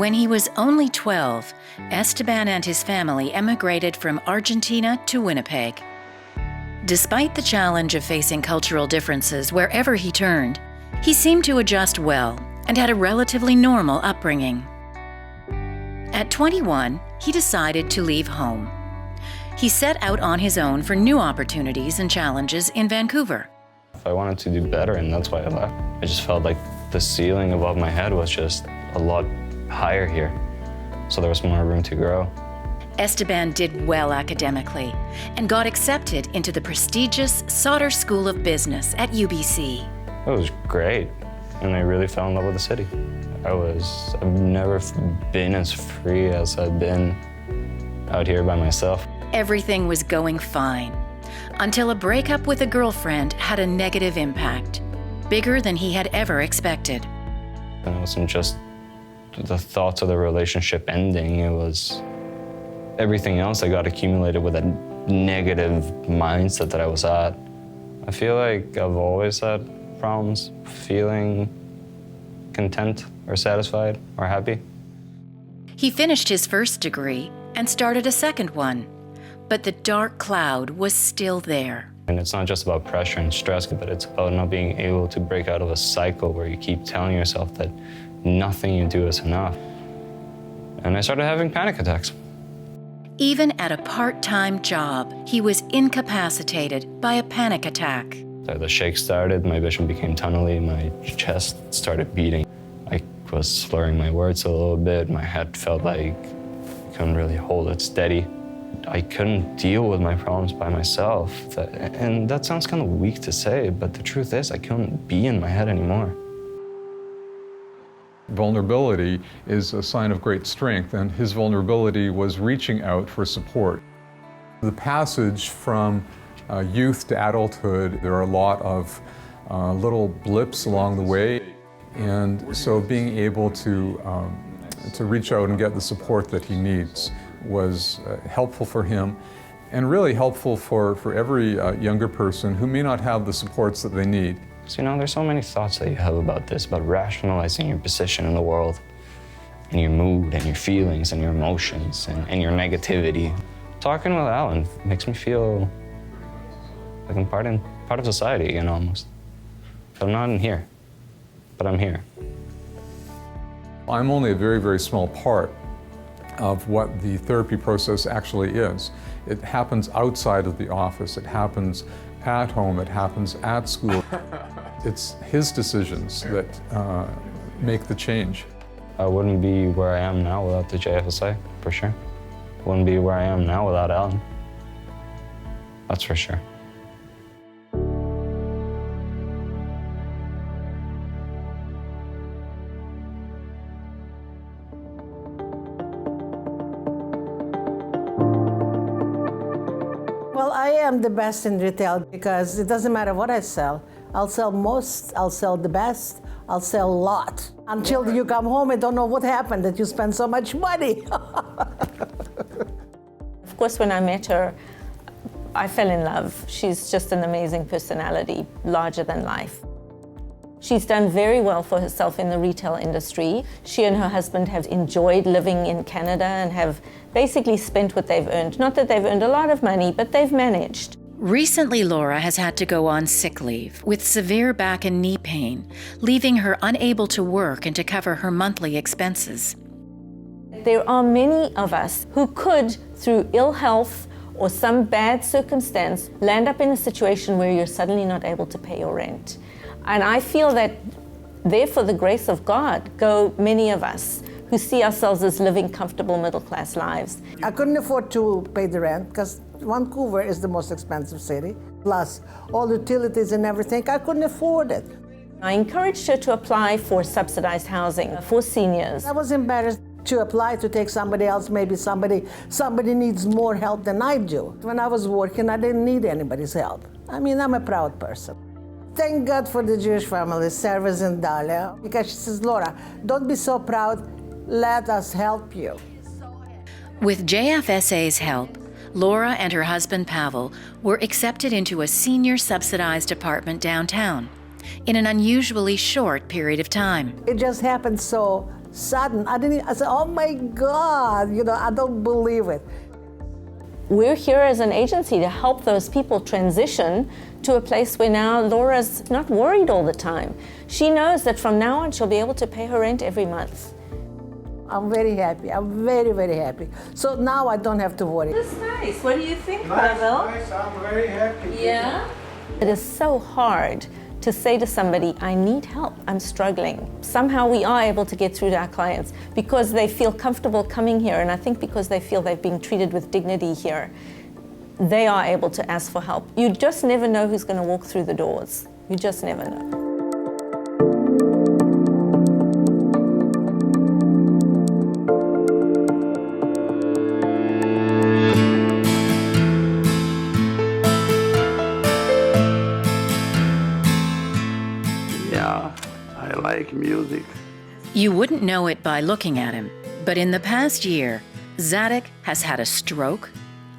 When he was only 12, Esteban and his family emigrated from Argentina to Winnipeg. Despite the challenge of facing cultural differences wherever he turned, he seemed to adjust well and had a relatively normal upbringing. At 21, he decided to leave home. He set out on his own for new opportunities and challenges in Vancouver. I wanted to do better, and that's why I left. I just felt like the ceiling above my head was just a lot higher here, so there was more room to grow. Esteban did well academically and got accepted into the prestigious Sauder School of Business at UBC. It was great, and I really fell in love with the city. I've never been as free as I've been out here by myself. Everything was going fine until a breakup with a girlfriend had a negative impact, bigger than he had ever expected. And it wasn't just the thoughts of the relationship ending, it was everything else that got accumulated with that negative mindset that I was at. I feel like I've always had problems feeling content or satisfied or happy. He finished his first degree and started a second one, but the dark cloud was still there. And it's not just about pressure and stress, but it's about not being able to break out of a cycle where you keep telling yourself that nothing you do is enough. And I started having panic attacks. Even at a part-time job, he was incapacitated by a panic attack. The shake started, my vision became tunnely, my chest started beating. I was slurring my words a little bit, my head felt like I couldn't really hold it steady. I couldn't deal with my problems by myself. And that sounds kind of weak to say, but the truth is I couldn't be in my head anymore. Vulnerability is a sign of great strength, and his vulnerability was reaching out for support. The passage from youth to adulthood, there are a lot of little blips along the way, and so being able to reach out and get the support that he needs was helpful for him, and really helpful for every younger person who may not have the supports that they need. So, there's so many thoughts that you have about this, about rationalizing your position in the world, and your mood, and your feelings, and your emotions, and your negativity. Talking with Alan makes me feel like I'm part of society again, almost. I'm not in here, but I'm here. I'm only a very, very small part of what the therapy process actually is. It happens outside of the office, it happens at home, it happens at school. It's his decisions that make the change. I wouldn't be where I am now without the JFSA, for sure. Wouldn't be where I am now without Alan. That's for sure. Well, I am the best in retail because it doesn't matter what I sell. I'll sell most, I'll sell the best, I'll sell a lot. Until you come home and don't know what happened, that you spend so much money. Of course, when I met her, I fell in love. She's just an amazing personality, larger than life. She's done very well for herself in the retail industry. She and her husband have enjoyed living in Canada and have basically spent what they've earned. Not that they've earned a lot of money, but they've managed. Recently, Laura has had to go on sick leave with severe back and knee pain, leaving her unable to work and to cover her monthly expenses. There are many of us who could, through ill health or some bad circumstance, land up in a situation where you're suddenly not able to pay your rent. And I feel that there, for the grace of God, go many of us who see ourselves as living comfortable middle-class lives. I couldn't afford to pay the rent because Vancouver is the most expensive city, plus all utilities and everything. I couldn't afford it. I encouraged her to apply for subsidized housing for seniors. I was embarrassed to apply to take somebody else. Maybe somebody needs more help than I do. When I was working, I didn't need anybody's help. I mean, I'm a proud person. Thank God for the Jewish family, Service and Dahlia, because she says, Laura, don't be so proud, let us help you. With JFSA's help, Laura and her husband Pavel were accepted into a senior subsidized apartment downtown in an unusually short period of time. It just happened so sudden. I said, oh my God, I don't believe it. We're here as an agency to help those people transition to a place where now Laura's not worried all the time. She knows that from now on she'll be able to pay her rent every month. I'm very happy. I'm very, very happy. So now I don't have to worry. That's nice. What do you think, Nice, Pavel? nice. I'm very happy. Yeah? It is so hard to say to somebody, I need help, I'm struggling. Somehow we are able to get through to our clients because they feel comfortable coming here, and I think because they feel they've been treated with dignity here, they are able to ask for help. You just never know who's going to walk through the doors. You just never know. Yeah, I like music. You wouldn't know it by looking at him, but in the past year, Zadik has had a stroke,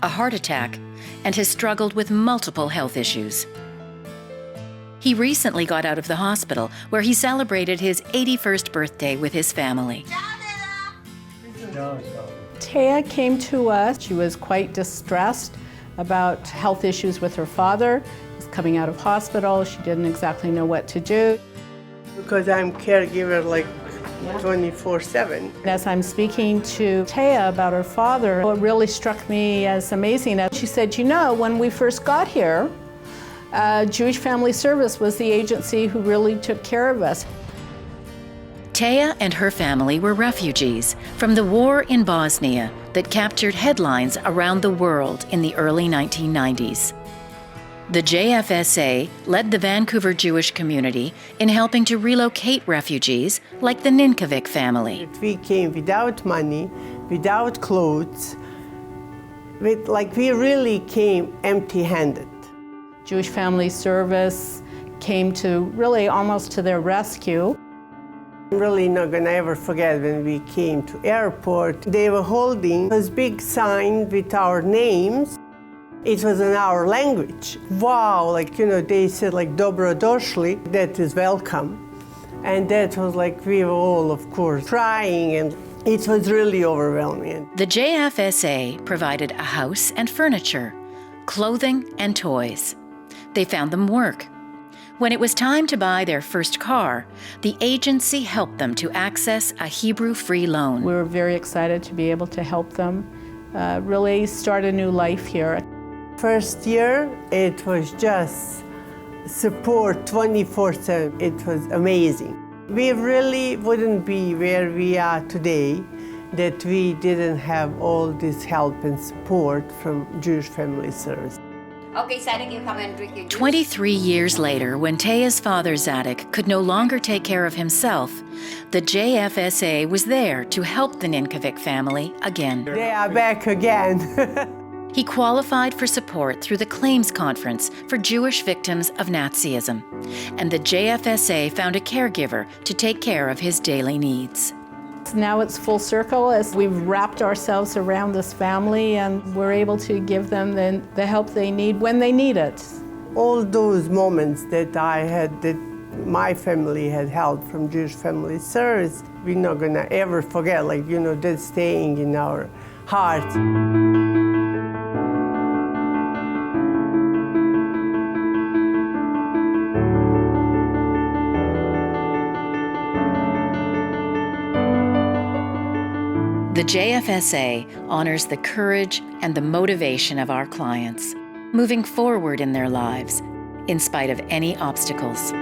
a heart attack, and has struggled with multiple health issues. He recently got out of the hospital, where he celebrated his 81st birthday with his family. Taya came to us. She was quite distressed about health issues with her father. He was coming out of hospital. She didn't exactly know what to do. Because I'm caregiver like 24/7. As I'm speaking to Taya about her father, what really struck me as amazing, she said, when we first got here, Jewish Family Service was the agency who really took care of us. Taya and her family were refugees from the war in Bosnia that captured headlines around the world in the early 1990s. The JFSA led the Vancouver Jewish community in helping to relocate refugees like the Ninkovic family. We came without money, without clothes, we really came empty-handed. Jewish Family Service came to really almost to their rescue. I'm really not gonna ever forget when we came to airport. They were holding this big sign with our names. It was in our language. Wow, they said Dobro došli, that is welcome. And that was we were all, of course, crying, and it was really overwhelming. The JFSA provided a house and furniture, clothing and toys. They found them work. When it was time to buy their first car, the agency helped them to access a Hebrew-free loan. We were very excited to be able to help them really start a new life here. First year, it was just support 24/7. It was amazing. We really wouldn't be where we are today that we didn't have all this help and support from Jewish Family Service. Okay, Zadik, you come and drink your juice. 23 years later, when Taya's father, Zadik, could no longer take care of himself, the JFSA was there to help the Ninkovic family again. They are back again. He qualified for support through the Claims Conference for Jewish Victims of Nazism, and the JFSA found a caregiver to take care of his daily needs. Now it's full circle as we've wrapped ourselves around this family, and we're able to give them the help they need when they need it. All those moments that I had, that my family had help from Jewish Family Service, we're not gonna ever forget, that's staying in our hearts. The JFSA honors the courage and the motivation of our clients, moving forward in their lives in spite of any obstacles.